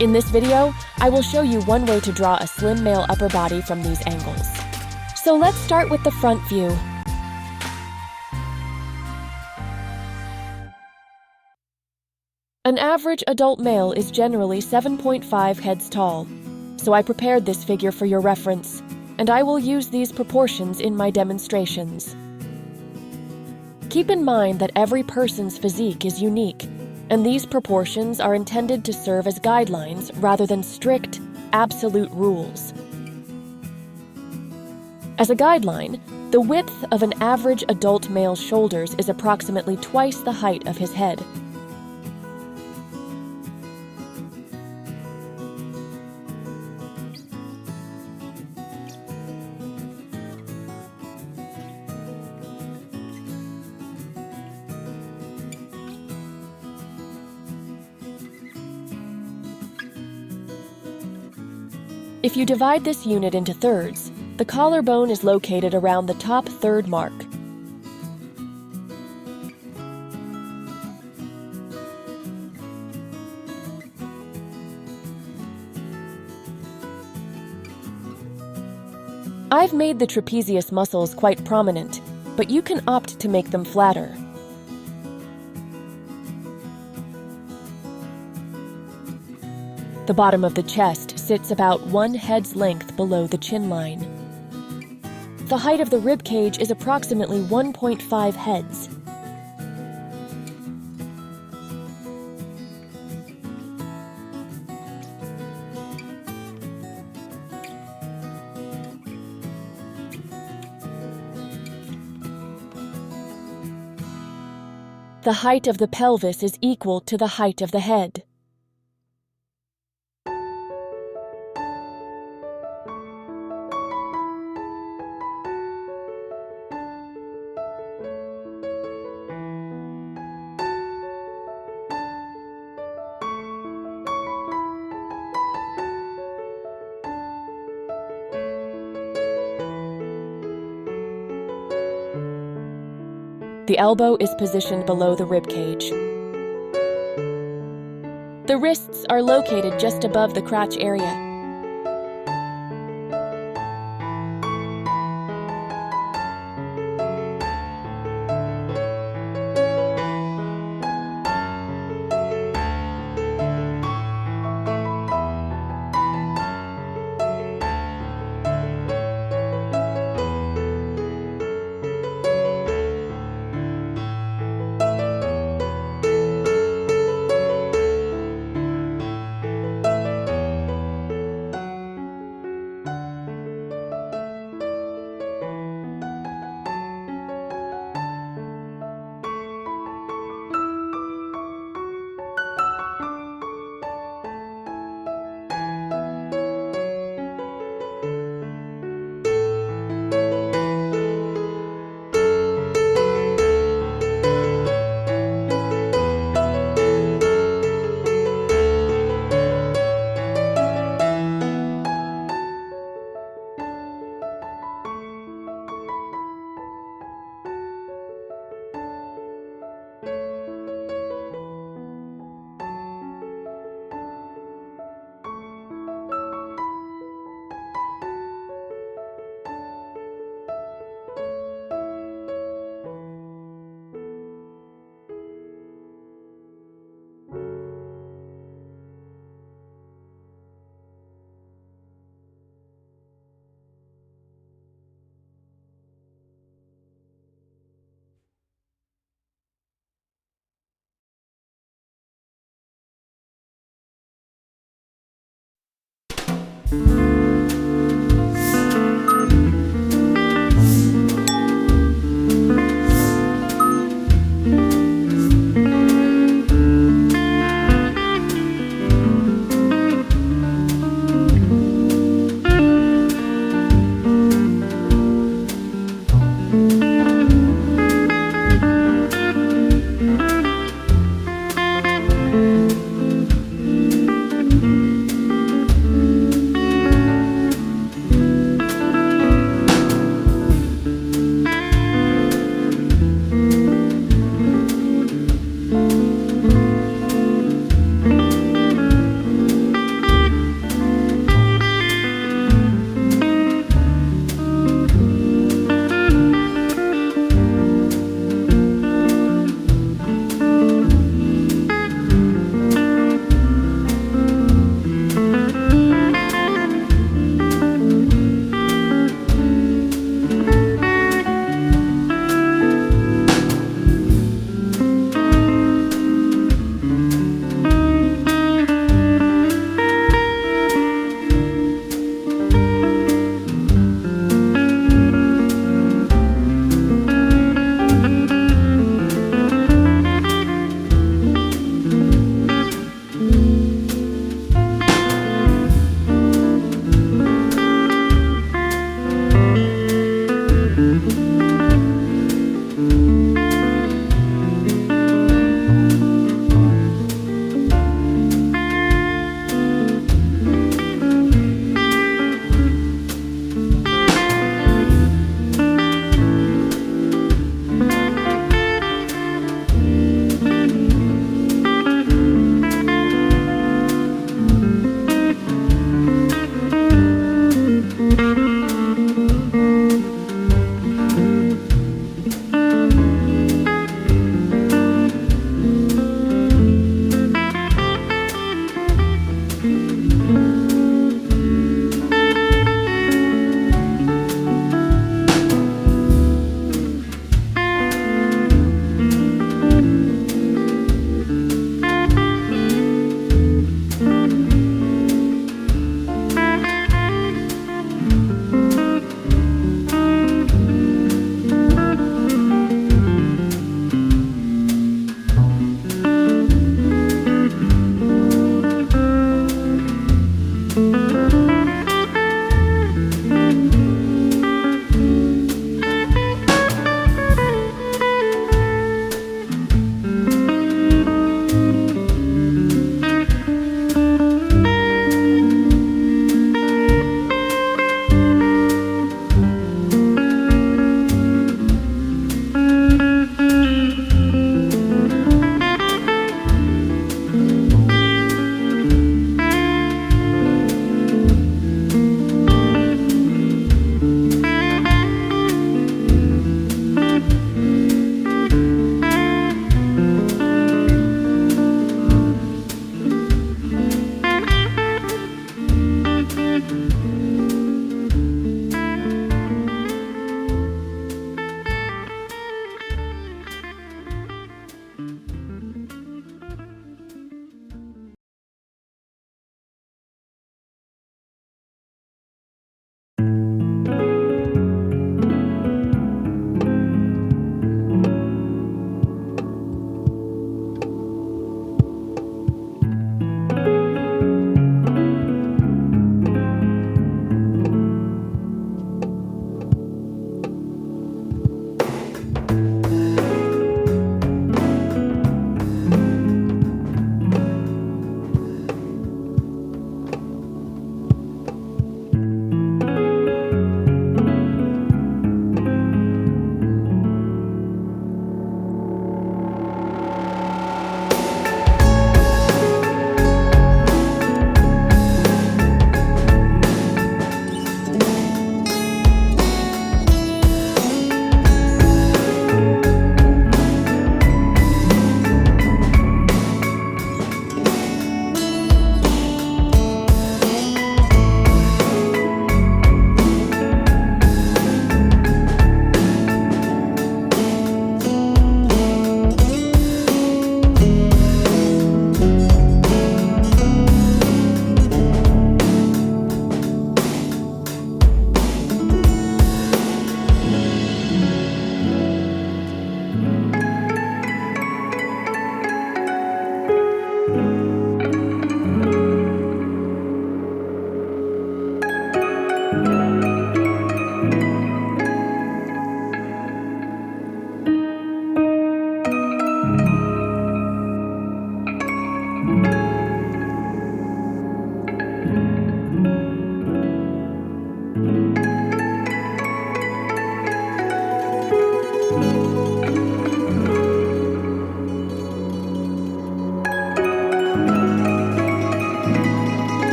In this video, I will show you one way to draw a slim male upper body from these angles. So let's start with the front view. An average adult male is generally 7.5 heads tall, so I prepared this figure for your reference, and I will use these proportions in my demonstrations. Keep in mind that every person's physique is unique, and these proportions are intended to serve as guidelines rather than strict, absolute rules. As a guideline, the width of an average adult male's shoulders is approximately twice the height of his head. If you divide this unit into thirds, the collarbone is located around the top third mark. I've made the trapezius muscles quite prominent, but you can opt to make them flatter. The bottom of the chest sits about 1 head's length below the chin line. The height of the rib cage is approximately 1.5 heads. The height of the pelvis is equal to the height of the head. The elbow is positioned below the rib cage. The wrists are located just above the crotch area.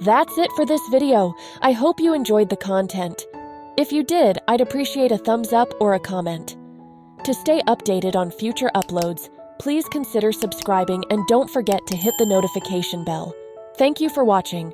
That's it for this video. I hope you enjoyed the content. If you did, I'd appreciate a thumbs up or a comment. To stay updated on future uploads, please consider subscribing and don't forget to hit the notification bell. Thank you for watching.